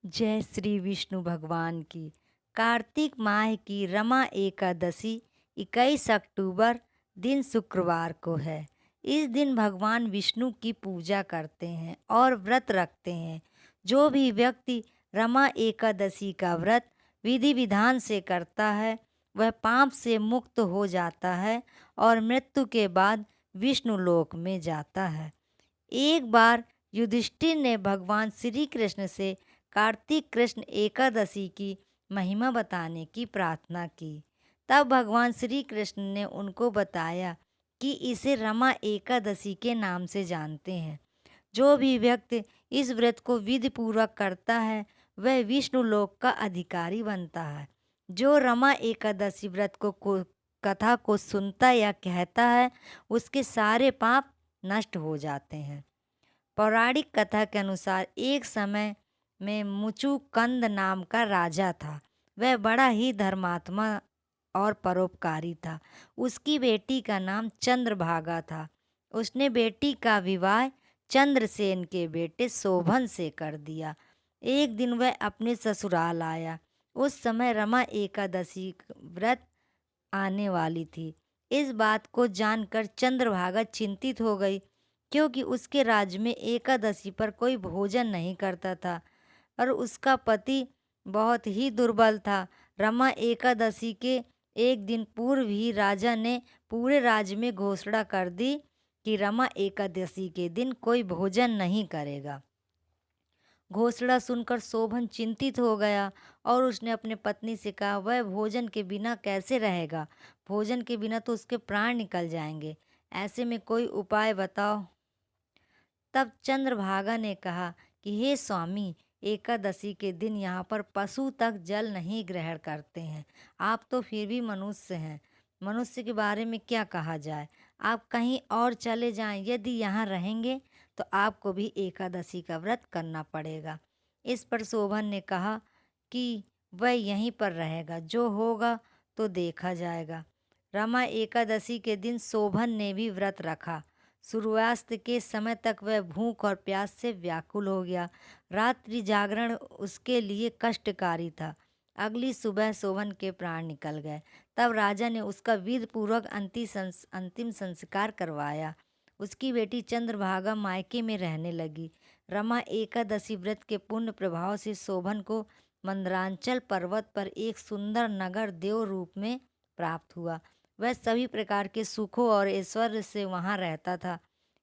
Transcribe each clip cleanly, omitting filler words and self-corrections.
जय श्री विष्णु भगवान की। कार्तिक माह की रमा एकादशी 21 अक्टूबर दिन शुक्रवार को है। इस दिन भगवान विष्णु की पूजा करते हैं और व्रत रखते हैं। जो भी व्यक्ति रमा एकादशी का व्रत विधि विधान से करता है वह पाप से मुक्त हो जाता है और मृत्यु के बाद विष्णु लोक में जाता है। एक बार युधिष्ठिर ने भगवान श्री कृष्ण से कार्तिक कृष्ण एकादशी की महिमा बताने की प्रार्थना की। तब भगवान श्री कृष्ण ने उनको बताया कि इसे रमा एकादशी के नाम से जानते हैं। जो भी व्यक्ति इस व्रत को विधि पूर्वक करता है वह विष्णु लोक का अधिकारी बनता है। जो रमा एकादशी व्रत को कथा को सुनता या कहता है उसके सारे पाप नष्ट हो जाते हैं। पौराणिक कथा के अनुसार एक समय में मुचुकंद नाम का राजा था। वह बड़ा ही धर्मात्मा और परोपकारी था। उसकी बेटी का नाम चंद्रभागा था। उसने बेटी का विवाह चंद्रसेन के बेटे शोभन से कर दिया। एक दिन वह अपने ससुराल आया। उस समय रमा एकादशी व्रत आने वाली थी। इस बात को जानकर चंद्रभागा चिंतित हो गई क्योंकि उसके राज्य में एकादशी पर कोई भोजन नहीं करता था और उसका पति बहुत ही दुर्बल था। रमा एकादशी के एक दिन पूर्व ही राजा ने पूरे राज्य में घोषणा कर दी कि रमा एकादशी के दिन कोई भोजन नहीं करेगा। घोषणा सुनकर शोभन चिंतित हो गया और उसने अपने पत्नी से कहा वह भोजन के बिना कैसे रहेगा। भोजन के बिना तो उसके प्राण निकल जाएंगे। ऐसे में कोई उपाय बताओ। तब चंद्रभागा ने कहा कि हे स्वामी, एकादशी के दिन यहाँ पर पशु तक जल नहीं ग्रहण करते हैं। आप तो फिर भी मनुष्य हैं। मनुष्य के बारे में क्या कहा जाए। आप कहीं और चले जाएं। यदि यहाँ रहेंगे तो आपको भी एकादशी का व्रत करना पड़ेगा। इस पर शोभन ने कहा कि वह यहीं पर रहेगा, जो होगा तो देखा जाएगा। रमा एकादशी के दिन शोभन ने भी व्रत रखा। सूर्यास्त के समय तक वह भूख और प्यास से व्याकुल हो गया। रात्रि जागरण उसके लिए कष्टकारी था। अगली सुबह शोभन के प्राण निकल गए। तब राजा ने उसका विधि पूर्वक अंतिम संस्कार करवाया। उसकी बेटी चंद्रभागा मायके में रहने लगी। रमा एकादशी व्रत के पुण्य प्रभाव से शोभन को मंदरांचल पर्वत पर एक सुंदर नगर देव रूप में प्राप्त हुआ। वह सभी प्रकार के सुखों और ऐश्वर्य से वहाँ रहता था।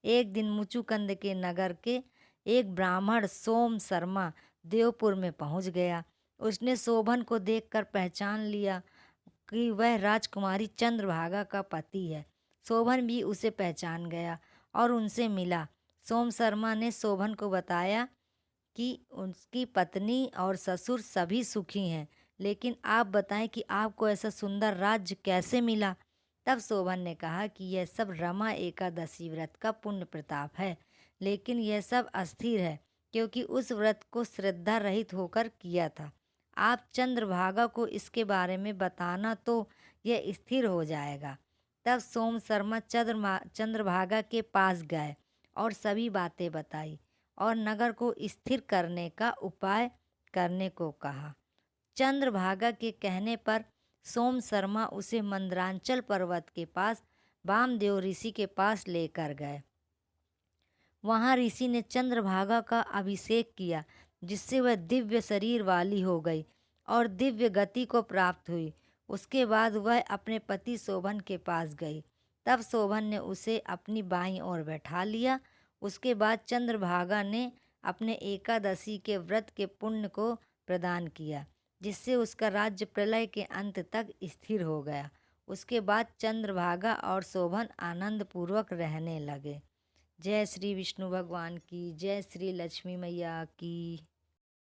एक दिन मुचुकंद के नगर के एक ब्राह्मण सोम शर्मा देवपुर में पहुँच गया। उसने शोभन को देखकर पहचान लिया कि वह राजकुमारी चंद्रभागा का पति है। शोभन भी उसे पहचान गया और उनसे मिला। सोम शर्मा ने शोभन को बताया कि उसकी पत्नी और ससुर सभी सुखी हैं, लेकिन आप बताएं कि आपको ऐसा सुंदर राज्य कैसे मिला। तब शोभन ने कहा कि यह सब रमा एकादशी व्रत का पुण्य प्रताप है, लेकिन यह सब अस्थिर है क्योंकि उस व्रत को श्रद्धा रहित होकर किया था। आप चंद्रभागा को इसके बारे में बताना तो यह स्थिर हो जाएगा। तब सोम शर्मा चंद्रभागा के पास गए और सभी बातें बताई और नगर को स्थिर करने का उपाय करने को कहा। चंद्रभागा के कहने पर सोम शर्मा उसे मंदरांचल पर्वत के पास वामदेव ऋषि के पास लेकर गए। वहां ऋषि ने चंद्रभागा का अभिषेक किया, जिससे वह दिव्य शरीर वाली हो गई और दिव्य गति को प्राप्त हुई। उसके बाद वह अपने पति शोभन के पास गई। तब शोभन ने उसे अपनी बाईं ओर बैठा लिया। उसके बाद चंद्रभागा ने अपने एकादशी के व्रत के पुण्य को प्रदान किया, जिससे उसका राज्य प्रलय के अंत तक स्थिर हो गया। उसके बाद चंद्रभागा और शोभन आनंद पूर्वक रहने लगे। जय श्री विष्णु भगवान की। जय श्री लक्ष्मी मैया की।